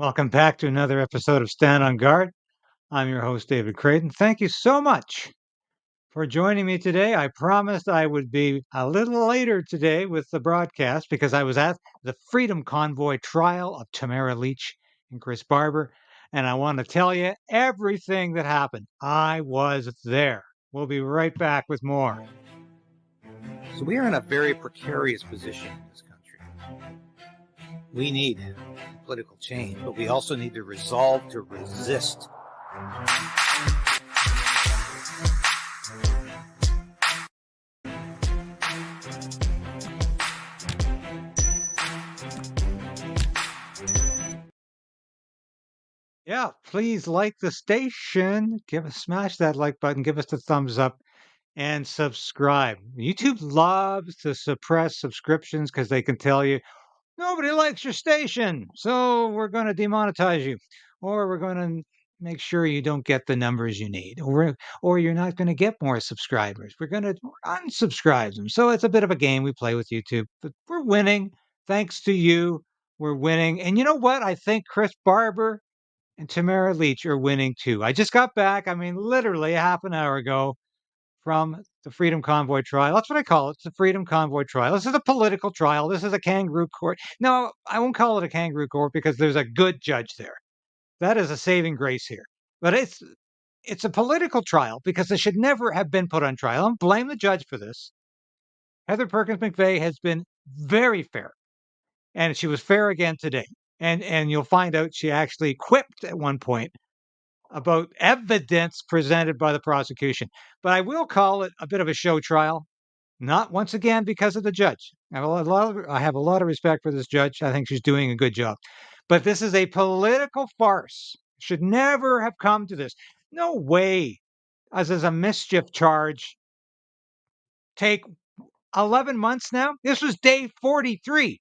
Welcome back to another episode of Stand on Guard. I'm your host, David Krayden. Thank you so much for joining me today. I promised I would be a little later today with the broadcast because I was at the Freedom Convoy trial of Tamara Lich and Chris Barber, and I want to tell you everything that happened. I was there. We'll be right back with more. So we are in a very precarious position in this country. We need political change, but we also need the resolve to resist. Yeah, please like the station. Smash that like button, give us the thumbs up, and subscribe. YouTube loves to suppress subscriptions because they can tell you nobody likes your station, so we're going to demonetize you, or we're going to make sure you don't get the numbers you need, or you're not going to get more subscribers. We're going to unsubscribe them. So it's a bit of a game we play with YouTube, but we're winning thanks to you. We're winning, and you know what? I think Chris Barber and Tamara Lich are winning too. I just got back. I mean, literally a half an hour ago from the Freedom Convoy trial. That's what I call it. It's the Freedom Convoy trial. This is a political trial. This is a kangaroo court. No, I won't call it a kangaroo court because there's a good judge there. That is a saving grace here. But it's a political trial because it should never have been put on trial. I don't blame the judge for this. Heather Perkins McVeigh has been very fair, and she was fair again today. And you'll find out she actually quipped at one point about evidence presented by the prosecution. But I will call it a bit of a show trial, not once again because of the judge. I have a lot of respect for this judge. I think she's doing a good job. But this is a political farce. Should never have come to this. No way, as a mischief charge, take 11 months now. This was day 43.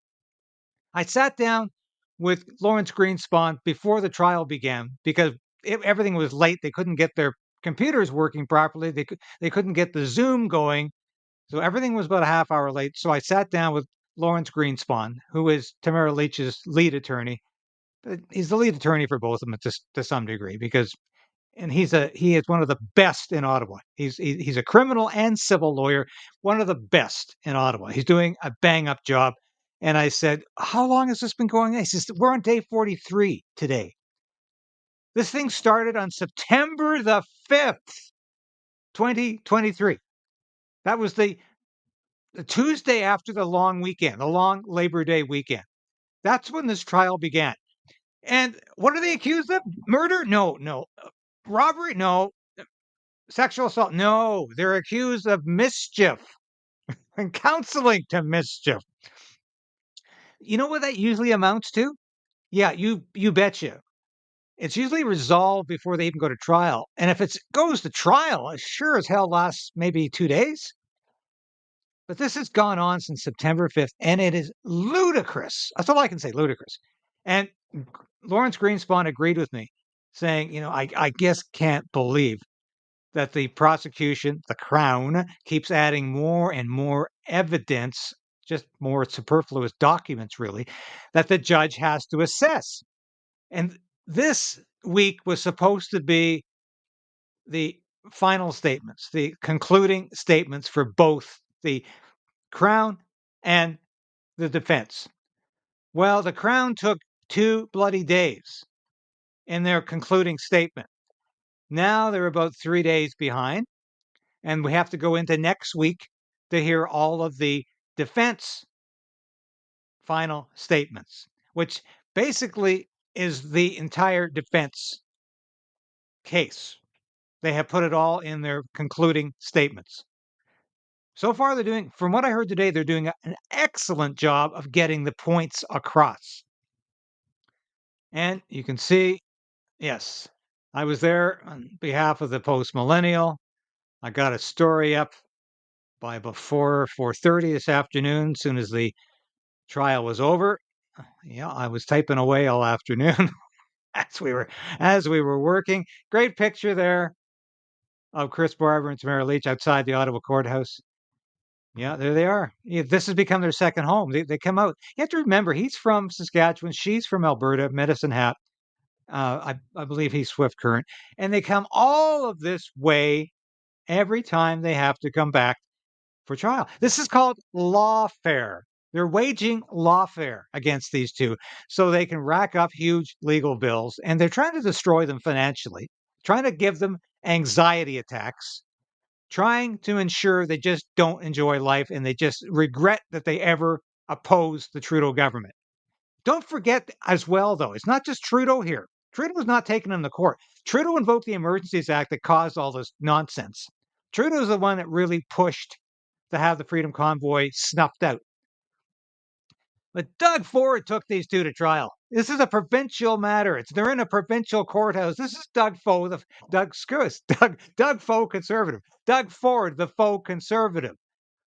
I sat down with Lawrence Greenspan before the trial began because everything was late. They couldn't get their computers working properly. They couldn't get the Zoom going, so everything was about a half hour late. So I sat down with Lawrence Greenspan, who is Tamara Lich's lead attorney. He's the lead attorney for both of them to some degree because, and he is one of the best in Ottawa. He's a criminal and civil lawyer, one of the best in Ottawa. He's doing a bang up job. And I said, "How long has this been going on?" He says, "We're on day 43 today. This thing started on September the 5th, 2023. That was the Tuesday after the long weekend, the long Labor Day weekend. That's when this trial began. And what are they accused of? Murder? No, no. Robbery? No. Sexual assault? No. They're accused of mischief and counseling to mischief. You know what that usually amounts to? Yeah, you betcha. It's usually resolved before they even go to trial. And if it goes to trial, it sure as hell lasts maybe 2 days. But this has gone on since September 5th, and it is ludicrous. That's all I can say, ludicrous. And Lawrence Greenspan agreed with me, saying, I guess can't believe that the prosecution, the Crown, keeps adding more and more evidence, just more superfluous documents, really, that the judge has to assess. And this week was supposed to be the final statements, the concluding statements for both the Crown and the defense. Well, the Crown took 2 bloody days in their concluding statement. Now they're about 3 days behind, and we have to go into next week to hear all of the defense final statements, which basically is the entire defense case. They have put it all in their concluding statements. So far, from what I heard today, they're doing an excellent job of getting the points across. And you can see, yes, I was there on behalf of the Post Millennial. I got a story up by before 4:30 this afternoon, as soon as the trial was over. Yeah, I was typing away all afternoon as we were working. Great picture there of Chris Barber and Tamara Lich outside the Ottawa courthouse. Yeah, there they are. Yeah, this has become their second home. They come out. You have to remember, he's from Saskatchewan. She's from Alberta, Medicine Hat. I believe he's Swift Current. And they come all of this way every time they have to come back for trial. This is called lawfare. They're waging lawfare against these two so they can rack up huge legal bills. And they're trying to destroy them financially, trying to give them anxiety attacks, trying to ensure they just don't enjoy life and they just regret that they ever opposed the Trudeau government. Don't forget as well, though, it's not just Trudeau here. Trudeau's not taking them to court. Trudeau invoked the Emergencies Act that caused all this nonsense. Trudeau's the one that really pushed to have the Freedom Convoy snuffed out. But Doug Ford took these two to trial. This is a provincial matter. They're in a provincial courthouse. This is Doug Ford, Doug Ford conservative. Doug Ford, the faux conservative,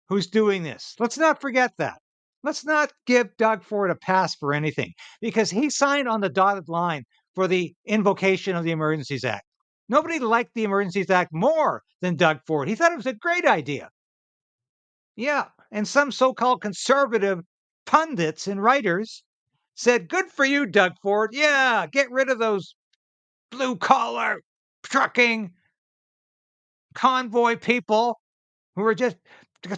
who's doing this. Let's not forget that. Let's not give Doug Ford a pass for anything because he signed on the dotted line for the invocation of the Emergencies Act. Nobody liked the Emergencies Act more than Doug Ford. He thought it was a great idea. Yeah, and some so-called conservative pundits and writers said, good for you, Doug Ford. Yeah, get rid of those blue-collar trucking convoy people who are just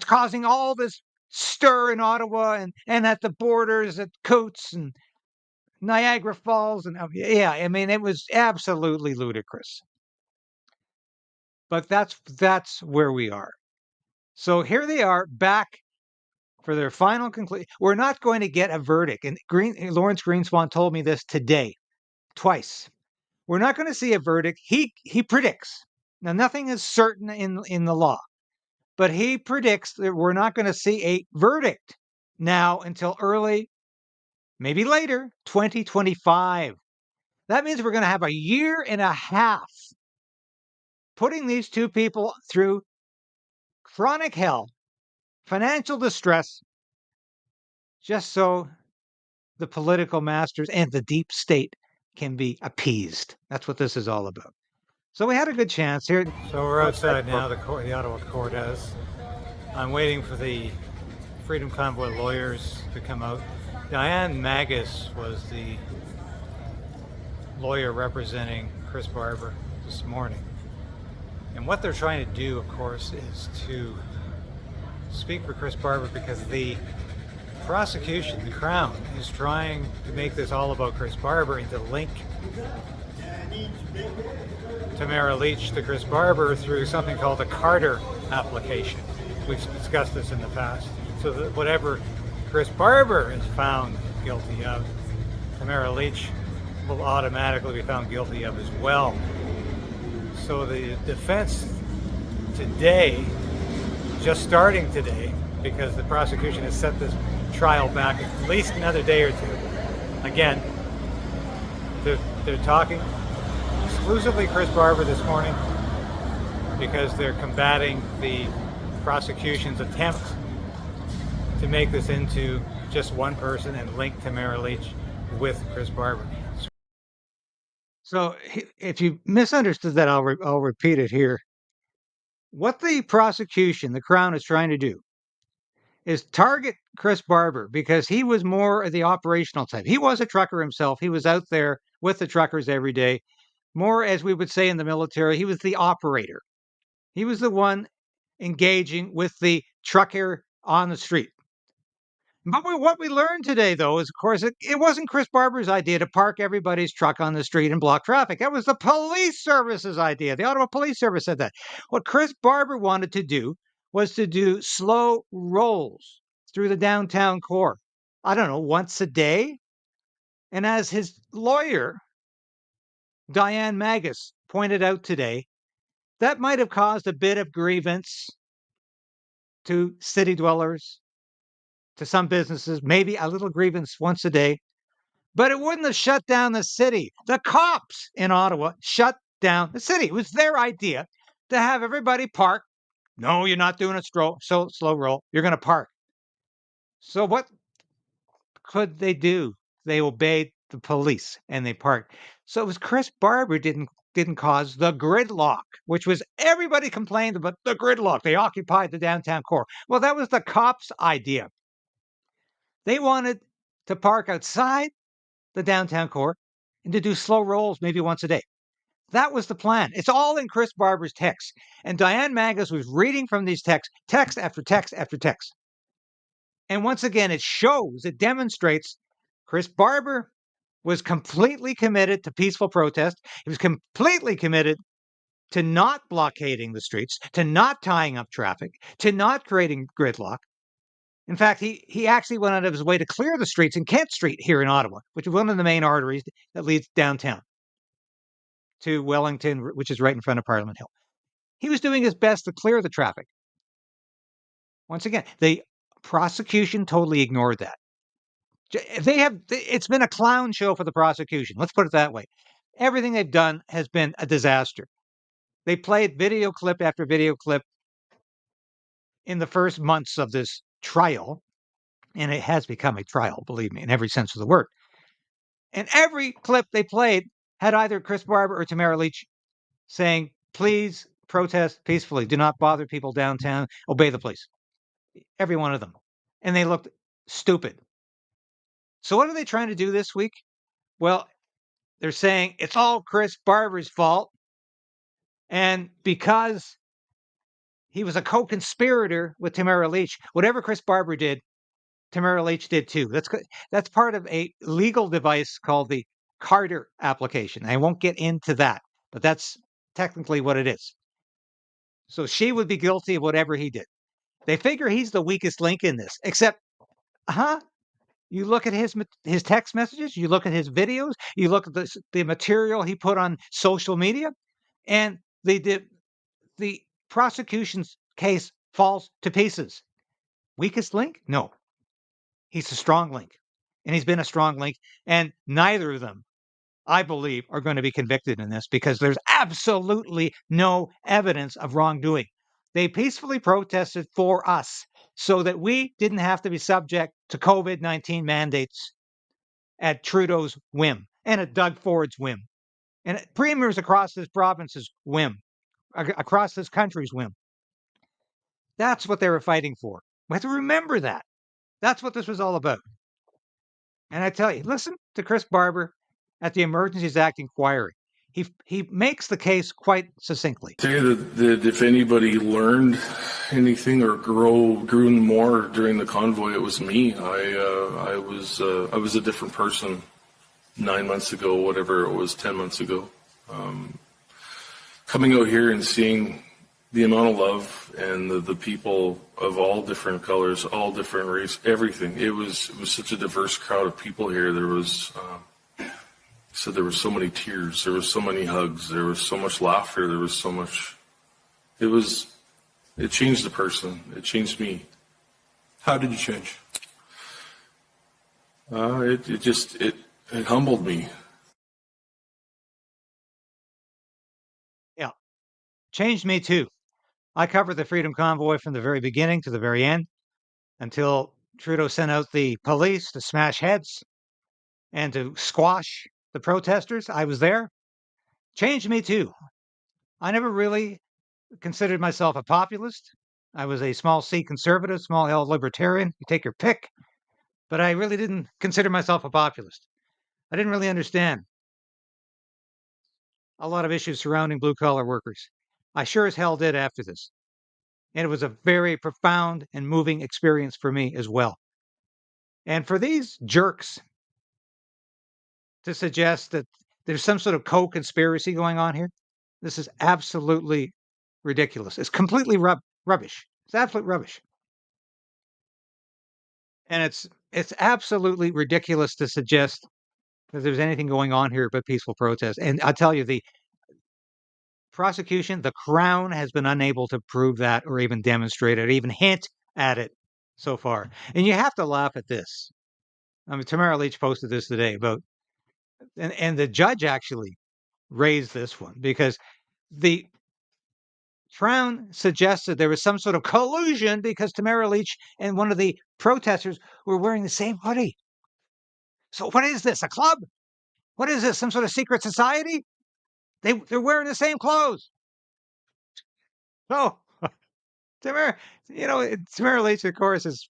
causing all this stir in Ottawa and at the borders at Coates and Niagara Falls. And yeah, I mean, it was absolutely ludicrous. But that's where we are. So here they are back for their final conclusion. We're not going to get a verdict. And Lawrence Greenspan told me this today, twice. We're not going to see a verdict. He predicts. Now, nothing is certain in the law, but he predicts that we're not going to see a verdict now until early, maybe later, 2025. That means we're going to have a year and a half putting these two people through chronic hell, financial distress, just so the political masters and the deep state can be appeased. That's what this is all about. So we had a good chance here. So we're outside now, the Ottawa courthouse. I'm waiting for the Freedom Convoy lawyers to come out. Diane Magus was the lawyer representing Chris Barber this morning. And what they're trying to do, of course, is to speak for Chris Barber because the prosecution, the Crown, is trying to make this all about Chris Barber and to link Tamara Lich to Chris Barber through something called the Carter application. We've discussed this in the past. So that whatever Chris Barber is found guilty of, Tamara Lich will automatically be found guilty of as well. So the defense today, just starting today, because the prosecution has set this trial back at least another day or two. Again, they're talking exclusively Chris Barber this morning because they're combating the prosecution's attempt to make this into just one person and link Tamara Lich with Chris Barber. So if you misunderstood that, I'll repeat it here. What the prosecution, the Crown, is trying to do is target Chris Barber because he was more of the operational type. He was a trucker himself. He was out there with the truckers every day. More, as we would say in the military, he was the operator. He was the one engaging with the trucker on the street. But what we learned today, though, is, of course, it wasn't Chris Barber's idea to park everybody's truck on the street and block traffic. That was the police service's idea. The Ottawa Police Service said that. What Chris Barber wanted to do was to do slow rolls through the downtown core. I don't know, once a day. And as his lawyer, Diane Magus, pointed out today, that might have caused a bit of grievance to city dwellers, to some businesses, maybe a little grievance once a day, but it wouldn't have shut down the city. The cops in Ottawa shut down the city. It was their idea to have everybody park. No, you're not doing a slow roll. You're going to park. So what could they do? They obeyed the police and they parked. So it was Chris Barber didn't cause the gridlock, which was everybody complained about the gridlock. They occupied the downtown core. Well, that was the cops' idea. They wanted to park outside the downtown core and to do slow rolls maybe once a day. That was the plan. It's all in Chris Barber's texts. And Diane Magus was reading from these texts, text after text after text. And once again, it demonstrates Chris Barber was completely committed to peaceful protest. He was completely committed to not blockading the streets, to not tying up traffic, to not creating gridlock. In fact, he actually went out of his way to clear the streets in Kent Street here in Ottawa, which is one of the main arteries that leads downtown to Wellington, which is right in front of Parliament Hill. He was doing his best to clear the traffic. Once again, the prosecution totally ignored that. It's been a clown show for the prosecution. Let's put it that way. Everything they've done has been a disaster. They played video clip after video clip in the first months of this trial, and it has become a trial, believe me, in every sense of the word. And every clip they played had either Chris Barber or Tamara Lich saying, please protest peacefully. Do not bother people downtown. Obey the police. Every one of them. And they looked stupid. So what are they trying to do this week? Well, they're saying it's all Chris Barber's fault. And because he was a co-conspirator with Tamara Lich, whatever Chris Barber did, Tamara Lich did too. That's part of a legal device called the Carter application. I won't get into that, but that's technically what it is. So she would be guilty of whatever he did. They figure he's the weakest link in this, except, you look at his text messages, you look at his videos, you look at the material he put on social media, and the prosecution's case falls to pieces. Weakest link? No. He's a strong link, and he's been a strong link, and neither of them, I believe, are going to be convicted in this because there's absolutely no evidence of wrongdoing. They peacefully protested for us so that we didn't have to be subject to COVID-19 mandates at Trudeau's whim and at Doug Ford's whim and at premiers across this province's whim, across this country's whim. That's what they were fighting for. We have to remember that. That's what this was all about. And I tell you, listen to Chris Barber at the Emergencies Act inquiry. He makes the case quite succinctly. Say that if anybody learned anything or grew more during the convoy, it was me. I was a different person 9 months ago, whatever it was, 10 months ago. Coming out here and seeing the amount of love and the people of all different colors, all different race, everything. It was such a diverse crowd of people here. There was. So there were so many tears, there were so many hugs, there was so much laughter, there was so much. It changed the person. It changed me. How did you change? It humbled me. Yeah, changed me too. I covered the Freedom Convoy from the very beginning to the very end until Trudeau sent out the police to smash heads and to squash the protesters. I was there. Changed me too. I never really considered myself a populist. I was a small C conservative, small L libertarian. You take your pick. But I really didn't consider myself a populist. I didn't really understand a lot of issues surrounding blue collar workers. I sure as hell did after this. And it was a very profound and moving experience for me as well. And for these jerks to suggest that there's some sort of co-conspiracy going on here, this is absolutely ridiculous. It's completely rubbish. It's absolute rubbish. And it's absolutely ridiculous to suggest that there's anything going on here but peaceful protest. And I tell you, the prosecution, the Crown, has been unable to prove that or even demonstrate it, or even hint at it so far. And you have to laugh at this. I mean, Tamara Lich posted this today about, and the judge actually raised this one because the Crown suggested there was some sort of collusion because Tamara Lich and one of the protesters were wearing the same hoodie. So what is this, a club? What is this, some sort of secret society? They're wearing the same clothes. Oh, Tamara, Tamara Lich, of course, is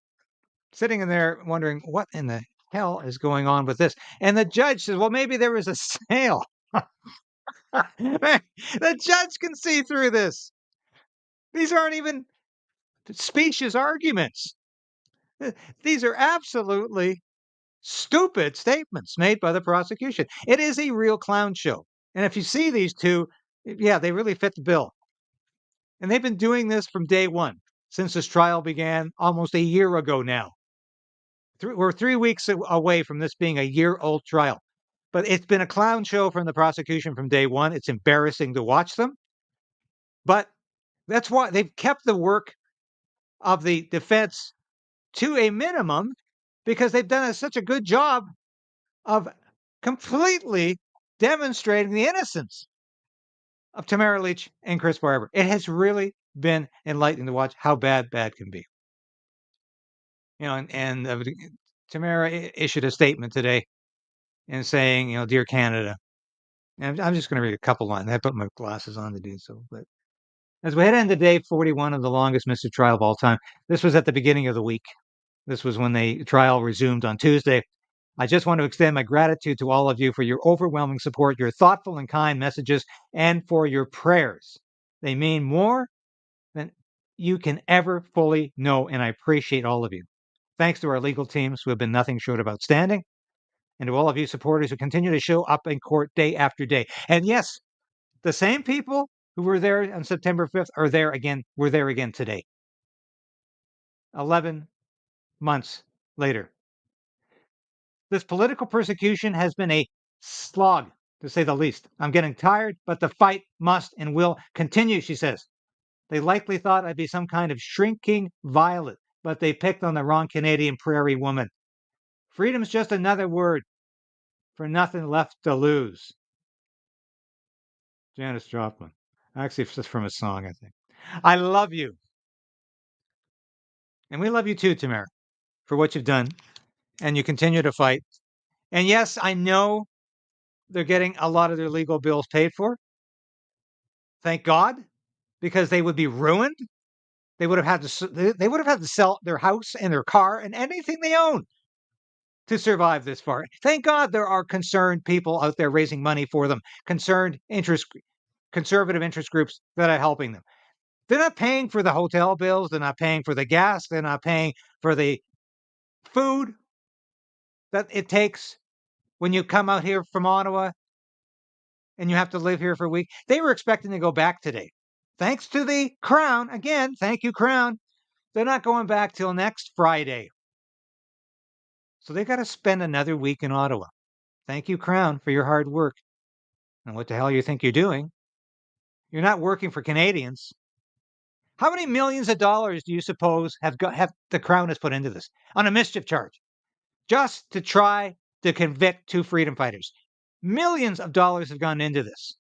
sitting in there wondering what in the hell is going on with this? And the judge says, well, maybe there was a sale. The judge can see through this. These aren't even specious arguments. These are absolutely stupid statements made by the prosecution. It is a real clown show. And if you see these two, yeah, they really fit the bill. And they've been doing this from day one, since this trial began almost a year ago now. We're 3 weeks away from this being a year-old trial. But it's been a clown show from the prosecution from day one. It's embarrassing to watch them. But that's why they've kept the work of the defense to a minimum, because they've done such a good job of completely demonstrating the innocence of Tamara Lich and Chris Barber. It has really been enlightening to watch how bad can be. You know, and Tamara issued a statement today and saying, you know, dear Canada. And I'm just going to read a couple lines. I put my glasses on to do so. But as we head into day 41 of the longest mischief trial of all time, this was at the beginning of the week. This was when the trial resumed on Tuesday. I just want to extend my gratitude to all of you for your overwhelming support, your thoughtful and kind messages, and for your prayers. They mean more than you can ever fully know, and I appreciate all of you. Thanks to our legal teams who have been nothing short of outstanding, and to all of you supporters who continue to show up in court day after day. And yes, the same people who were there on September 5th are there again. We're there again today. 11 months later. This political persecution has been a slog, to say the least. I'm getting tired, but the fight must and will continue, she says. They likely thought I'd be some kind of shrinking violet, but they picked on the wrong Canadian prairie woman. Freedom's just another word for nothing left to lose. Janis Joplin. Actually, it's just from a song, I think. I love you. And we love you too, Tamara, for what you've done. And you continue to fight. And yes, I know they're getting a lot of their legal bills paid for. Thank God, because they would be ruined. They would have had to sell their house and their car and anything they own to survive this far. Thank God there are concerned people out there raising money for them, conservative interest groups that are helping them. They're not paying for the hotel bills. They're not paying for the gas. They're not paying for the food that it takes when you come out here from Ottawa and you have to live here for a week. They were expecting to go back today. Thanks to the Crown. Again, thank you, Crown. They're not going back till next Friday. So they got to spend another week in Ottawa. Thank you, Crown, for your hard work. And what the hell you think you're doing? You're not working for Canadians. How many millions of dollars do you suppose have the Crown has put into this on a mischief charge? Just to try to convict two freedom fighters. Millions of dollars have gone into this.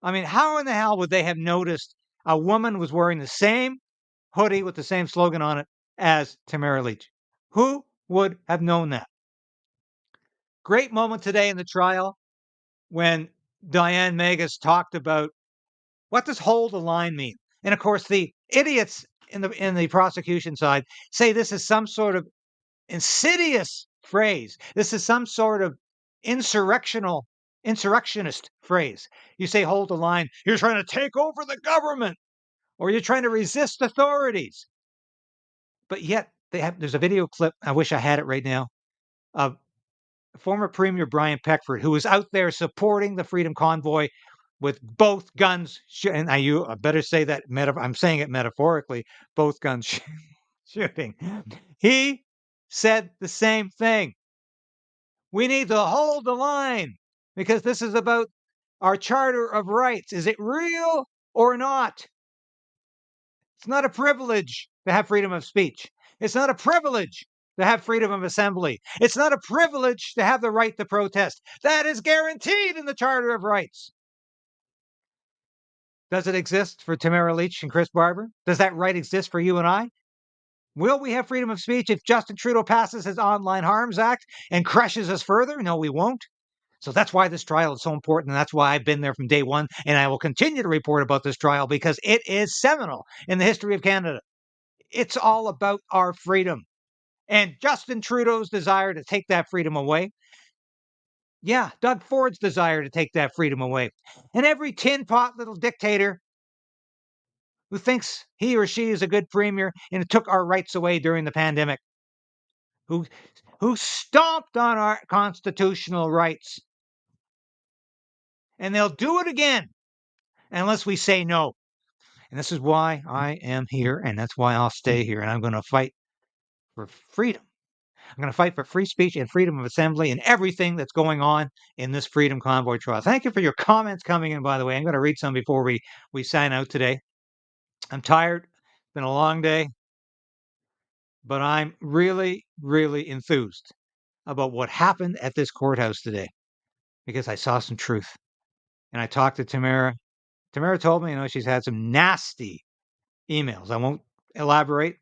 I mean, how in the hell would they have noticed a woman was wearing the same hoodie with the same slogan on it as Tamara Lich? Who would have known that? Great moment today in the trial when Diane Megas talked about what does hold the line mean? And of course, the idiots in the prosecution side say this is some sort of insidious phrase. This is some sort of insurrectionist phrase. You say hold the line, you're trying to take over the government or you're trying to resist authorities. But yet there's a video clip, I wish I had it right now, of former Premier Brian Peckford, who was out there supporting the Freedom Convoy with both guns. And I better say that, I'm saying it metaphorically, both guns shooting. He said the same thing. We need to hold the line because this is about our Charter of Rights. Is it real or not? It's not a privilege to have freedom of speech. It's not a privilege to have freedom of assembly. It's not a privilege to have the right to protest. That is guaranteed in the Charter of Rights. Does it exist for Tamara Lich and Chris Barber? Does that right exist for you and I? Will we have freedom of speech if Justin Trudeau passes his Online Harms Act and crushes us further? No, we won't. So that's why this trial is so important, and that's why I've been there from day one, and I will continue to report about this trial because it is seminal in the history of Canada. It's all about our freedom. and Justin Trudeau's desire to take that freedom away. Yeah, Doug Ford's desire to take that freedom away. And every tin pot little dictator who thinks he or she is a good premier and took our rights away during the pandemic, who stomped on our constitutional rights. And they'll do it again unless we say no. And this is why I am here, and that's why I'll stay here, and I'm going to fight for freedom. I'm going to fight for free speech and freedom of assembly and everything that's going on in this Freedom Convoy trial. Thank you for your comments coming in, by the way. I'm going to read some before we sign out today. I'm tired. It's been a long day, but I'm really, really enthused about what happened at this courthouse today because I saw some truth. And I talked to Tamara. Tamara told me, she's had some nasty emails. I won't elaborate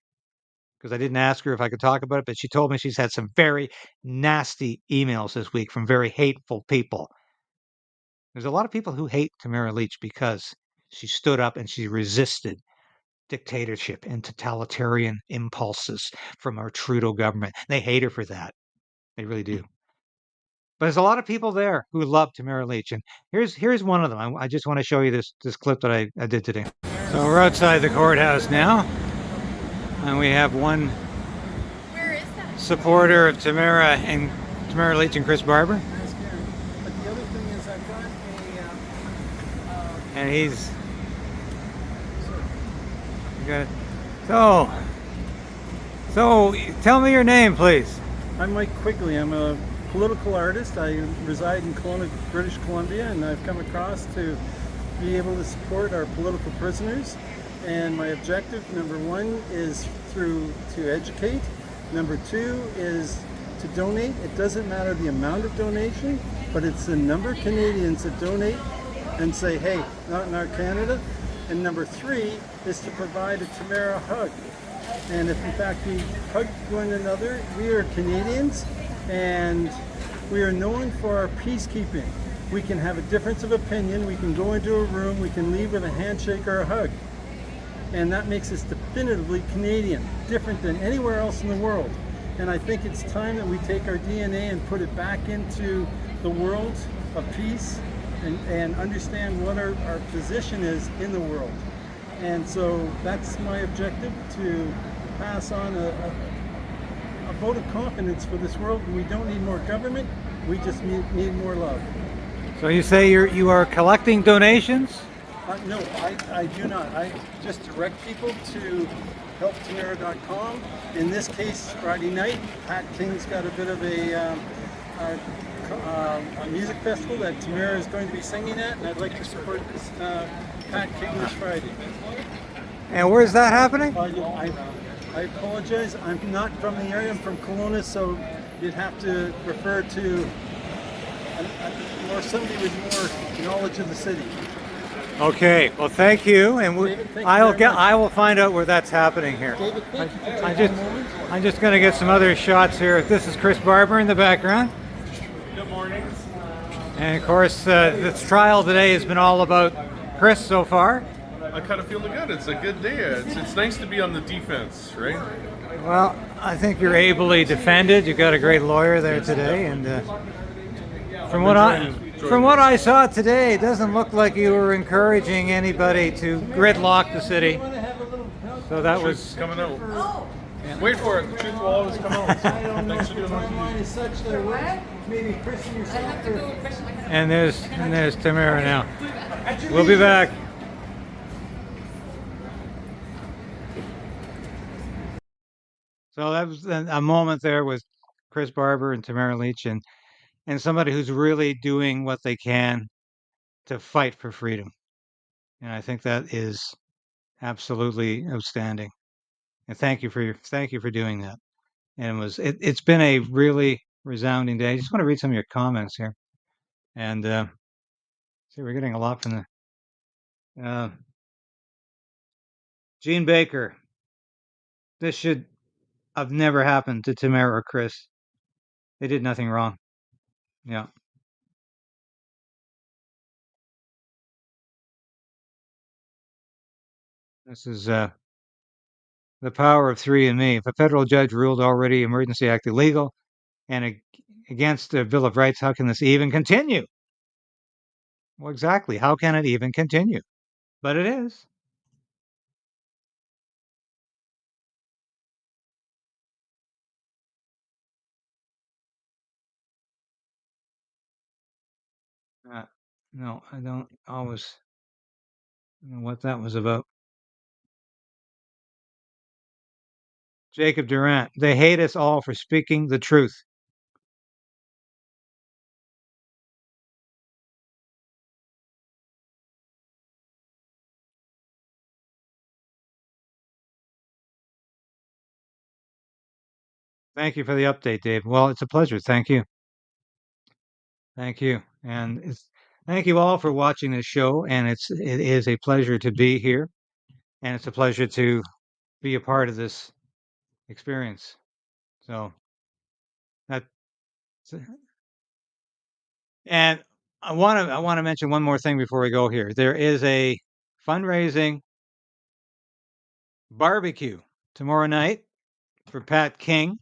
because I didn't ask her if I could talk about it, but she told me she's had some very nasty emails this week from very hateful people. There's a lot of people who hate Tamara Lich because she stood up and she resisted dictatorship and totalitarian impulses from our Trudeau government. They hate her for that. They really do. But there's a lot of people there who love Tamara Lich, and here's one of them. I just want to show you this clip that I did today. So we're outside the courthouse now, and we have one supporter of Tamara Lich and Chris Barber. But the other thing is I've got And he's so tell me your name, please. I'm Mike Quigley. I'm a political artist. I reside in Kelowna, British Columbia, and I've come across to be able to support our political prisoners. And my objective, number one, is to educate. Number two is to donate. It doesn't matter the amount of donation, but it's the number of Canadians that donate and say, hey, not in our Canada. And number three is to provide a Tamara hug. And if in fact we hug one another, we are Canadians and we are known for our peacekeeping. We can have a difference of opinion, we can go into a room, we can leave with a handshake or a hug. And that makes us definitively Canadian, different than anywhere else in the world. And I think it's time that we take our DNA and put it back into the world of peace and understand what our position is in the world. And so that's my objective, to pass on a vote of confidence for this world. We don't need more government, we just need more love. So you say you are collecting donations? No, I do not. I just direct people to helptamara.com. In this case, Friday night, Pat King's got a bit of a music festival that Tamara is going to be singing at, and I'd like to support this Pat King this Friday. And where's that happening? I apologize. I'm not from the area. I'm from Kelowna, so you'd have to refer to somebody with more knowledge of the city. Okay. Well, thank you, and David, thank you I will find out where that's happening here. David, thank you for taking a moment. I'm just going to get some other shots here. This is Chris Barber in the background. Good morning. And of course, this trial today has been all about Chris so far. I kind of feeling good. It's a good day. It's nice to be on the defense, right? Well, I think you're ably defended. You've got a great lawyer there today, and from what I saw today, it doesn't look like you were encouraging anybody to gridlock the city. So that was coming out. Wait for it. The truth will always come out. Thanks for doing Timeline is such that maybe Chris and yourself are... and there's Tamara now. We'll be back. So that was a moment there with Chris Barber and Tamara Lich, and somebody who's really doing what they can to fight for freedom. And I think that is absolutely outstanding. And thank you for doing that. And it's been a really resounding day. I just want to read some of your comments here. And see, we're getting a lot from the Gene Baker. This should have never happened to Tamara or Chris. They did nothing wrong. Yeah. This is the power of three and me. If a federal judge ruled already Emergency Act illegal and against the Bill of Rights, how can this even continue? Well, exactly. How can it even continue? But it is. No, I don't always know what that was about. Jacob Durant. They hate us all for speaking the truth. Thank you for the update, Dave. Well, it's a pleasure. Thank you. Thank you. And thank you all for watching this show. And it is a pleasure to be here. And it's a pleasure to be a part of this experience. So that and I want to mention one more thing before we go here. There is a fundraising barbecue tomorrow night for Pat King,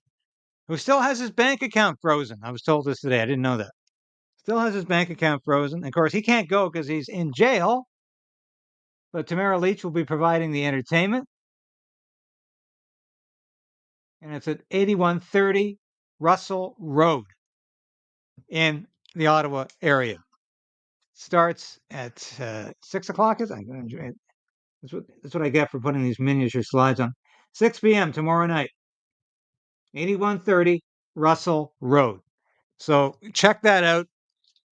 who still has his bank account frozen. I was told this today. I didn't know that. Still has his bank account frozen. And of course, he can't go because he's in jail. But Tamara Lich will be providing the entertainment. And it's at 8130 Russell Road in the Ottawa area. Starts at 6 o'clock. That's what I get for putting these miniature slides on. 6 p.m. tomorrow night. 8130 Russell Road. So check that out.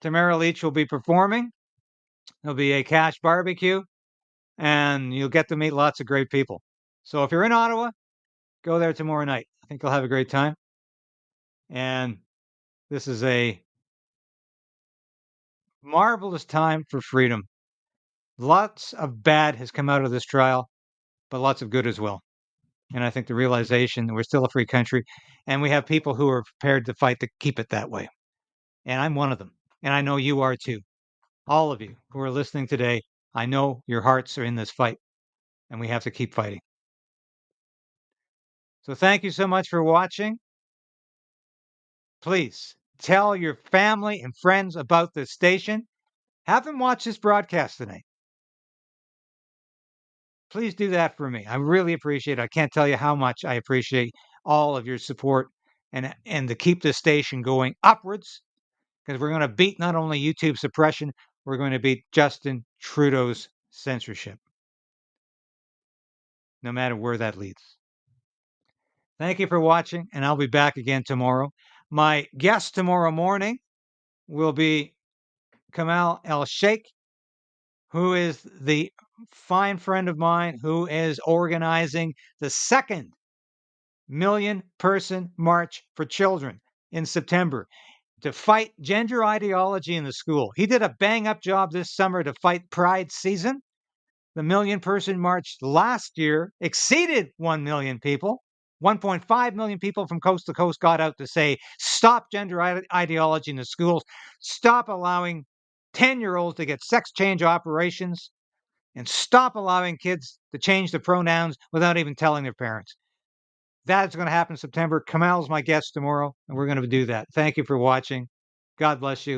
Tamara Lich will be performing. There'll be a cash barbecue, and you'll get to meet lots of great people. So if you're in Ottawa, go there tomorrow night. I think you'll have a great time. And this is a marvelous time for freedom. Lots of bad has come out of this trial, but lots of good as well. And I think the realization that we're still a free country and we have people who are prepared to fight to keep it that way. And I'm one of them. And I know you are too. All of you who are listening today, I know your hearts are in this fight and we have to keep fighting. So thank you so much for watching. Please tell your family and friends about this station. Have them watch this broadcast tonight. Please do that for me. I really appreciate it. I can't tell you how much I appreciate all of your support and to keep this station going upwards, because we're going to beat not only YouTube suppression, we're going to beat Justin Trudeau's censorship, no matter where that leads. Thank you for watching, and I'll be back again tomorrow. My guest tomorrow morning will be Kamal El-Sheikh, who is the fine friend of mine who is organizing the second million-person march for children in September to fight gender ideology in the school. He did a bang-up job this summer to fight Pride season. The million-person march last year exceeded 1 million people. 1.5 million people from coast to coast got out to say, stop gender ideology in the schools, stop allowing 10-year-olds to get sex change operations, and stop allowing kids to change the pronouns without even telling their parents. That's going to happen in September. Kamal's my guest tomorrow, and we're going to do that. Thank you for watching. God bless you.